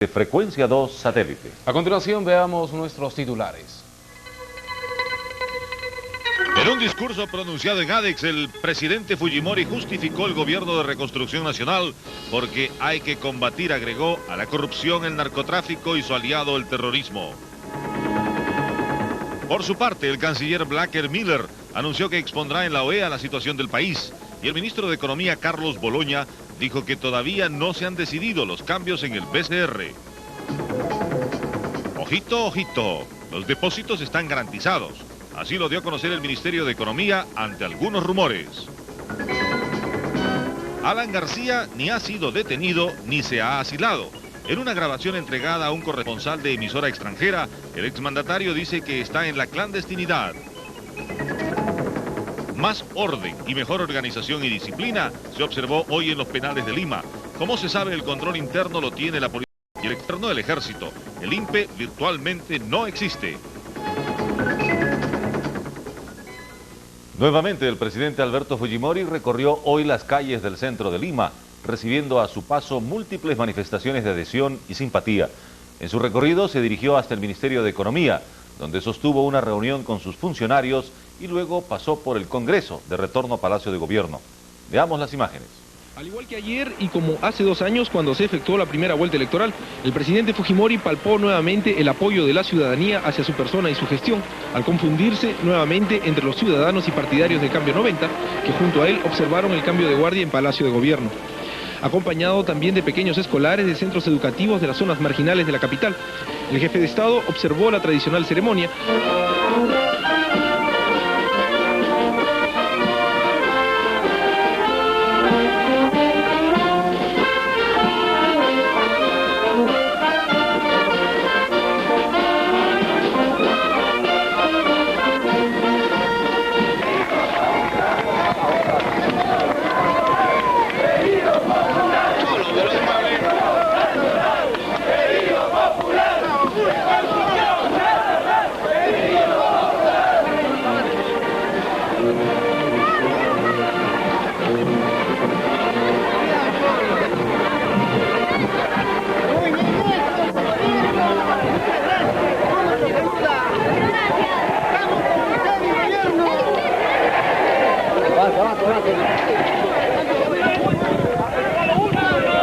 de Frecuencia 2 Satélite. A continuación veamos nuestros titulares. En un discurso pronunciado en Adex, el presidente Fujimori justificó el gobierno de reconstrucción nacional porque hay que combatir, agregó, a la corrupción, el narcotráfico y su aliado el terrorismo. Por su parte, el canciller Blacker Miller anunció que expondrá en la OEA la situación del país y el ministro de Economía Carlos Boloña dijo que todavía no se han decidido los cambios en el BCR. Ojito, ojito, los depósitos están garantizados. Así lo dio a conocer el Ministerio de Economía ante algunos rumores. Alan García ni ha sido detenido ni se ha asilado. En una grabación entregada a un corresponsal de emisora extranjera, el exmandatario dice que está en la clandestinidad. Más orden y mejor organización y disciplina se observó hoy en los penales de Lima. Como se sabe, el control interno lo tiene la policía y el externo del ejército. El INPE virtualmente no existe. Nuevamente, el presidente Alberto Fujimori recorrió hoy las calles del centro de Lima, recibiendo a su paso múltiples manifestaciones de adhesión y simpatía. En su recorrido se dirigió hasta el Ministerio de Economía, donde sostuvo una reunión con sus funcionarios y luego pasó por el Congreso de retorno a Palacio de Gobierno. Veamos las imágenes. Al igual que ayer y como hace 2 años cuando se efectuó la primera vuelta electoral, el presidente Fujimori palpó nuevamente el apoyo de la ciudadanía hacia su persona y su gestión, al confundirse nuevamente entre los ciudadanos y partidarios de Cambio 90, que junto a él observaron el cambio de guardia en Palacio de Gobierno. Acompañado también de pequeños escolares de centros educativos de las zonas marginales de la capital. El jefe de Estado observó la tradicional ceremonia.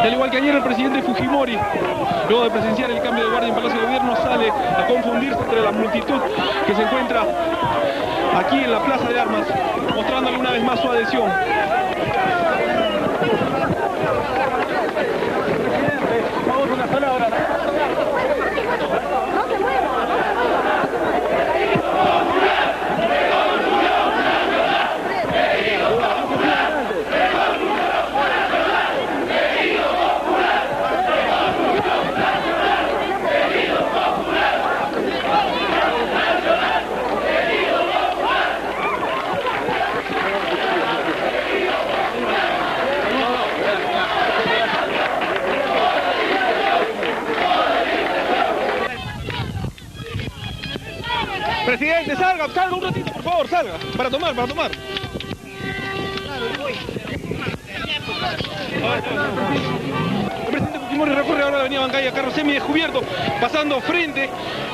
Al igual que ayer, el presidente Fujimori, luego de presenciar el cambio de guardia en Palacio de Gobierno, sale a confundirse entre la multitud que se encuentra aquí en la Plaza de Armas, mostrándole una vez más su adhesión. Presidente, salga un ratito, por favor, salga, para tomar. El presidente Fujimori recorre ahora la avenida Bancaya, carro semidescubierto, pasando frente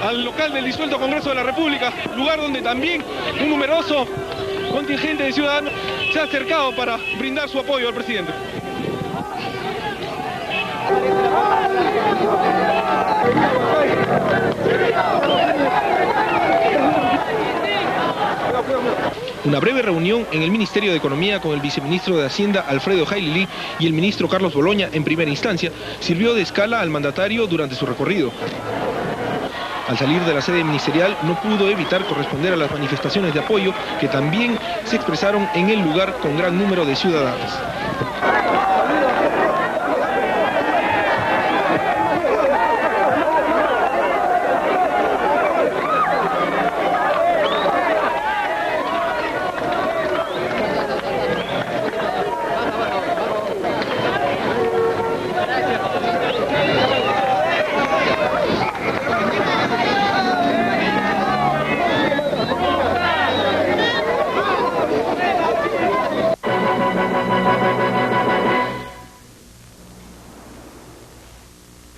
al local del disuelto Congreso de la República, lugar donde también un numeroso contingente de ciudadanos se ha acercado para brindar su apoyo al presidente. Una breve reunión en el Ministerio de Economía con el viceministro de Hacienda Alfredo Jailili y el ministro Carlos Boloña en primera instancia sirvió de escala al mandatario durante su recorrido. Al salir de la sede ministerial no pudo evitar corresponder a las manifestaciones de apoyo que también se expresaron en el lugar con gran número de ciudadanos.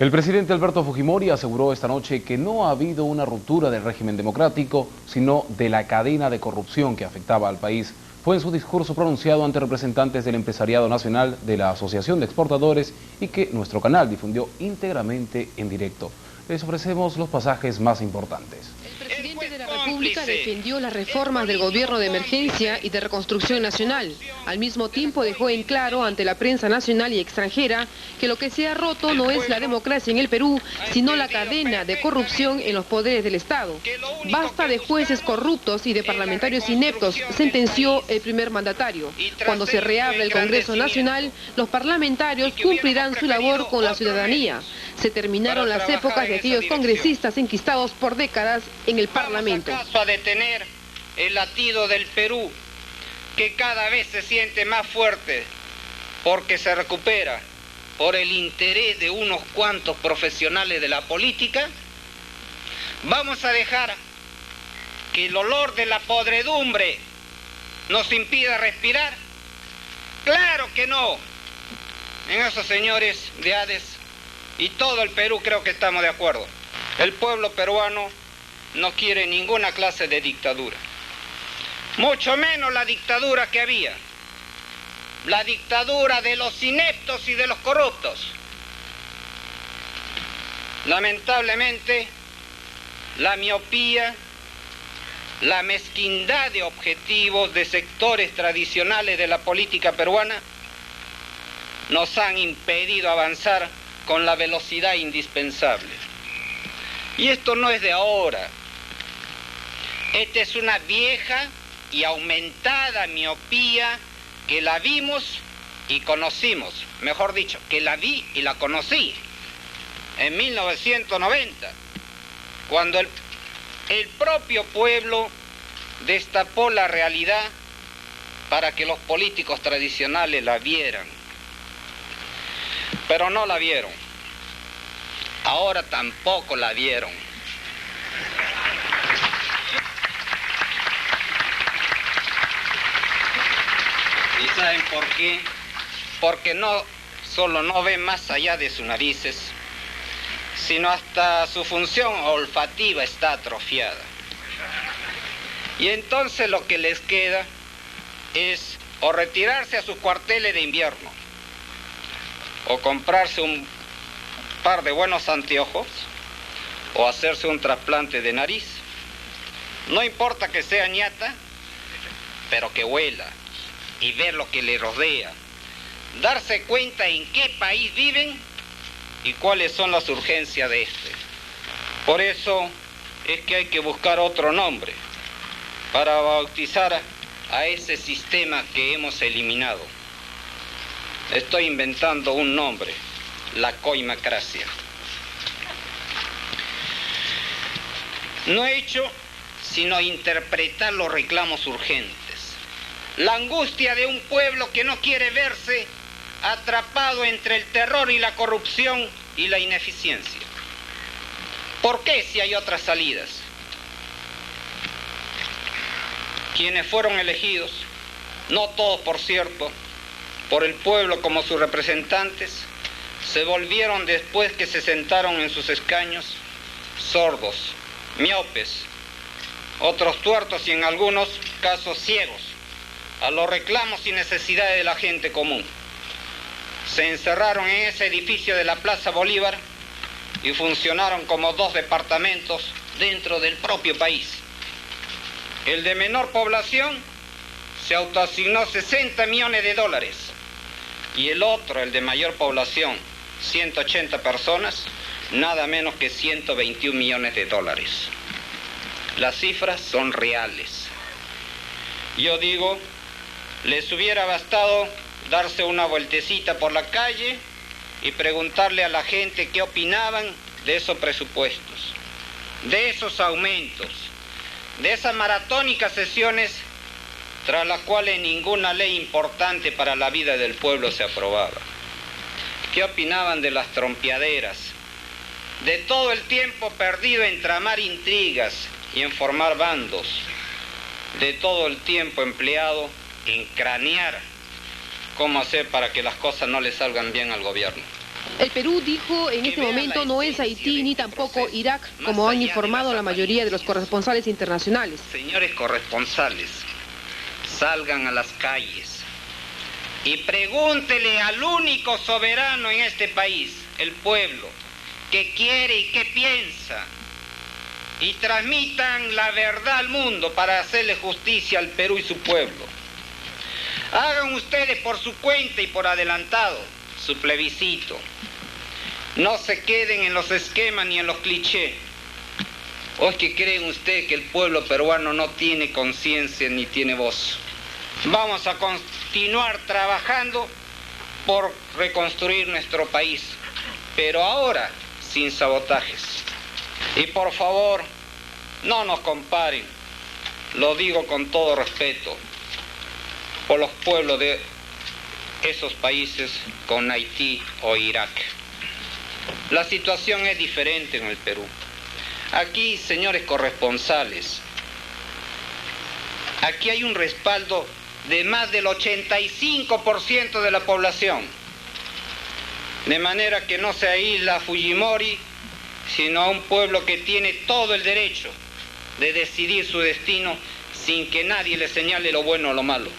El presidente Alberto Fujimori aseguró esta noche que no ha habido una ruptura del régimen democrático, sino de la cadena de corrupción que afectaba al país. Fue en su discurso pronunciado ante representantes del empresariado nacional de la Asociación de Exportadores y que nuestro canal difundió íntegramente en directo. Les ofrecemos los pasajes más importantes. El presidente de la República defendió las reformas del gobierno de emergencia y de reconstrucción nacional. Al mismo tiempo dejó en claro ante la prensa nacional y extranjera que lo que se ha roto no es la democracia en el Perú, sino la cadena de corrupción en los poderes del Estado. Basta de jueces corruptos y de parlamentarios ineptos, sentenció el primer mandatario. Cuando se reabra el Congreso Nacional, los parlamentarios cumplirán su labor con la ciudadanía. Se terminaron las épocas de aquellos congresistas enquistados por décadas en el Parlamento. Vamos a detener el latido del Perú, que cada vez se siente más fuerte, porque se recupera por el interés de unos cuantos profesionales de la política. Vamos a dejar que el olor de la podredumbre nos impida respirar. ¡Claro que no! En esos señores de Hades y todo el Perú creo que estamos de acuerdo. El pueblo peruano no quiere ninguna clase de dictadura, mucho menos la dictadura que había, la dictadura de los ineptos y de los corruptos. Lamentablemente, la miopía, la mezquindad de objetivos de sectores tradicionales de la política peruana nos han impedido avanzar con la velocidad indispensable. Y esto no es de ahora. Esta es una vieja y aumentada miopía que la vimos y conocimos. Mejor dicho, que la vi y la conocí en 1990, cuando el propio pueblo destapó la realidad para que los políticos tradicionales la vieran. Pero no la vieron. Ahora tampoco la vieron. ¿Y saben por qué? Porque no solo no ven más allá de sus narices, sino hasta su función olfativa está atrofiada. Y entonces lo que les queda es o retirarse a sus cuarteles de invierno, o comprarse un par de buenos anteojos, o hacerse un trasplante de nariz. No importa que sea ñata, pero que huela y ver lo que le rodea, darse cuenta en qué país viven y cuáles son las urgencias de este. Por eso es que hay que buscar otro nombre para bautizar a ese sistema que hemos eliminado. Estoy inventando un nombre: la coimacracia. No he hecho sino interpretar los reclamos urgentes, la angustia de un pueblo que no quiere verse atrapado entre el terror y la corrupción y la ineficiencia. ¿Por qué si hay otras salidas? Quienes fueron elegidos, no todos por cierto, por el pueblo como sus representantes, se volvieron después que se sentaron en sus escaños sordos, miopes, otros tuertos y en algunos casos ciegos a los reclamos y necesidades de la gente común. Se encerraron en ese edificio de la Plaza Bolívar y funcionaron como dos departamentos dentro del propio país. El de menor población se autoasignó 60 millones de dólares y el otro, el de mayor población, 180 personas, nada menos que 121 millones de dólares. Las cifras son reales. Yo digo, les hubiera bastado darse una vueltecita por la calle y preguntarle a la gente qué opinaban de esos presupuestos, de esos aumentos, de esas maratónicas sesiones tras las cuales ninguna ley importante para la vida del pueblo se aprobaba. ¿Qué opinaban de las trompeaderas, de todo el tiempo perdido en tramar intrigas y en formar bandos, de todo el tiempo empleado en cranear cómo hacer para que las cosas no le salgan bien al gobierno? El Perú, dijo, en este momento no es Haití ni tampoco Irak, como han informado la mayoría de los corresponsales internacionales. Señores corresponsales, salgan a las calles y pregúntele al único soberano en este país, el pueblo, qué quiere y qué piensa. Y transmitan la verdad al mundo para hacerle justicia al Perú y su pueblo. Hagan ustedes por su cuenta y por adelantado su plebiscito. No se queden en los esquemas ni en los clichés. ¿O es que creen ustedes que el pueblo peruano no tiene conciencia ni tiene voz? Vamos a continuar trabajando por reconstruir nuestro país, pero ahora sin sabotajes. Y por favor, no nos comparen, lo digo con todo respeto, por los pueblos de esos países con Haití o Irak. La situación es diferente en el Perú. Aquí, señores corresponsales, aquí hay un respaldo de más del 85% de la población, de manera que no se aísla a Fujimori, sino a un pueblo que tiene todo el derecho de decidir su destino sin que nadie le señale lo bueno o lo malo.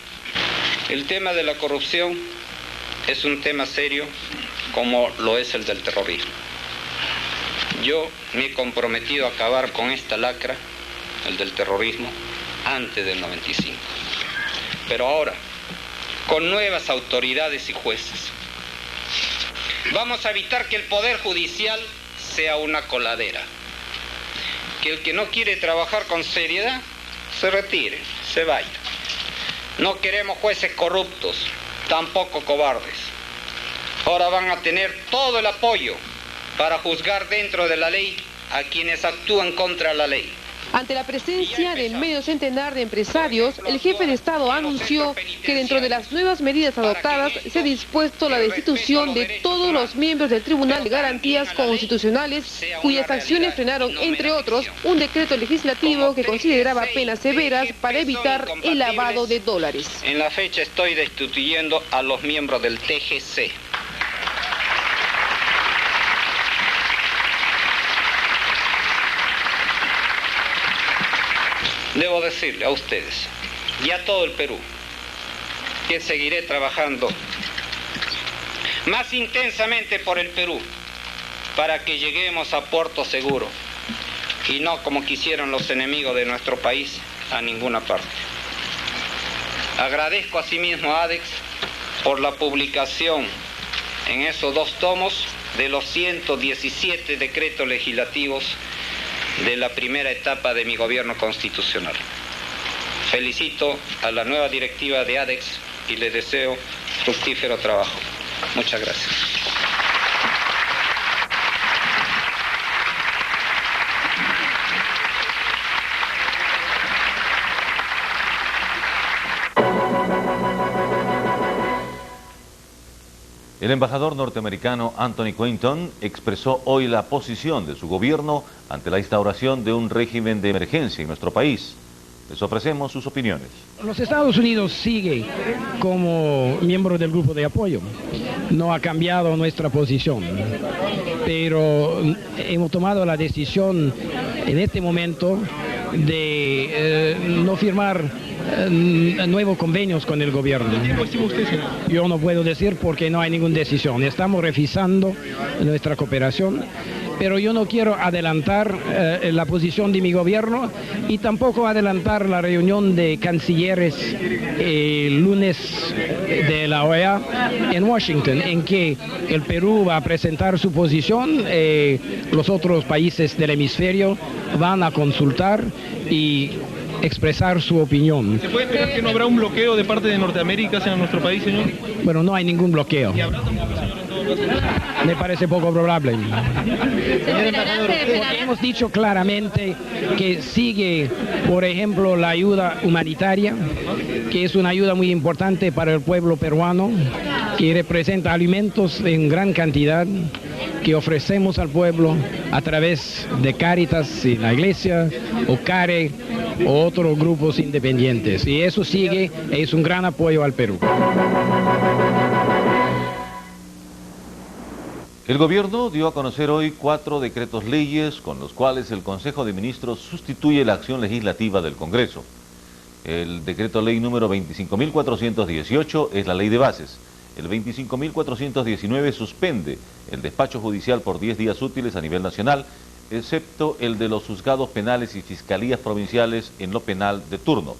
El tema de la corrupción es un tema serio como lo es el del terrorismo. Yo me he comprometido a acabar con esta lacra, el del terrorismo, antes del 95. Pero ahora, con nuevas autoridades y jueces, vamos a evitar que el Poder Judicial sea una coladera. Que el que no quiere trabajar con seriedad, se retire, se vaya. No queremos jueces corruptos, tampoco cobardes. Ahora van a tener todo el apoyo para juzgar dentro de la ley a quienes actúan contra la ley. Ante la presencia del medio centenar de empresarios, el jefe de Estado anunció que dentro de las nuevas medidas adoptadas se ha dispuesto la destitución de todos los miembros del Tribunal de Garantías Constitucionales, cuyas acciones frenaron, entre otros, un decreto legislativo que consideraba penas severas para evitar el lavado de dólares. En la fecha estoy destituyendo a los miembros del TGC. Debo decirle a ustedes y a todo el Perú que seguiré trabajando más intensamente por el Perú para que lleguemos a puerto seguro y no como quisieron los enemigos de nuestro país a ninguna parte. Agradezco asimismo a ADEX por la publicación en esos 2 tomos de los 117 decretos legislativos de la primera etapa de mi gobierno constitucional. Felicito a la nueva directiva de ADEX y les deseo fructífero trabajo. Muchas gracias. El embajador norteamericano Anthony Quinton expresó hoy la posición de su gobierno ante la instauración de un régimen de emergencia en nuestro país. Les ofrecemos sus opiniones. Los Estados Unidos sigue como miembro del grupo de apoyo. No ha cambiado nuestra posición, pero hemos tomado la decisión en este momento de no firmar nuevos convenios con el gobierno. Yo no puedo decir porque no hay ninguna decisión. Estamos revisando nuestra cooperación, pero yo no quiero adelantar la posición de mi gobierno y tampoco adelantar la reunión de cancilleres el lunes de la OEA en Washington, en que el Perú va a presentar su posición, los otros países del hemisferio van a consultar y expresar su opinión. ¿Se puede esperar que no habrá un bloqueo de parte de Norteamérica hacia nuestro país, señor? Bueno, no hay ningún bloqueo. ¿Y habrá tampoco, señor, en todo caso? Me parece poco probable. Porque hemos dicho claramente que sigue, por ejemplo, la ayuda humanitaria, que es una ayuda muy importante para el pueblo peruano, que representa alimentos en gran cantidad, que ofrecemos al pueblo a través de Cáritas y la Iglesia, o CARE, o otros grupos independientes. Y eso sigue, es un gran apoyo al Perú. El gobierno dio a conocer hoy 4 decretos leyes con los cuales el Consejo de Ministros sustituye la acción legislativa del Congreso. El decreto ley número 25.418 es la ley de bases. El 25.419 suspende el despacho judicial por 10 días útiles a nivel nacional, excepto el de los juzgados penales y fiscalías provinciales en lo penal de turno.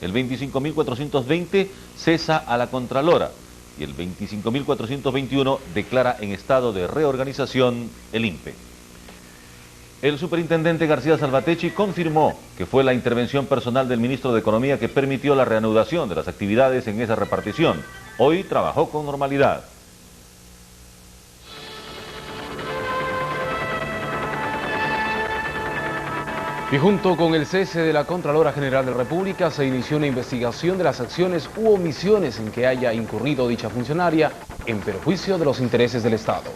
El 25.420 cesa a la Contralora y el 25.421 declara en estado de reorganización el INPE. El superintendente García Salvatecchi confirmó que fue la intervención personal del ministro de Economía que permitió la reanudación de las actividades en esa repartición. Hoy trabajó con normalidad. Y junto con el cese de la Contralora General de la República se inició una investigación de las acciones u omisiones en que haya incurrido dicha funcionaria en perjuicio de los intereses del Estado.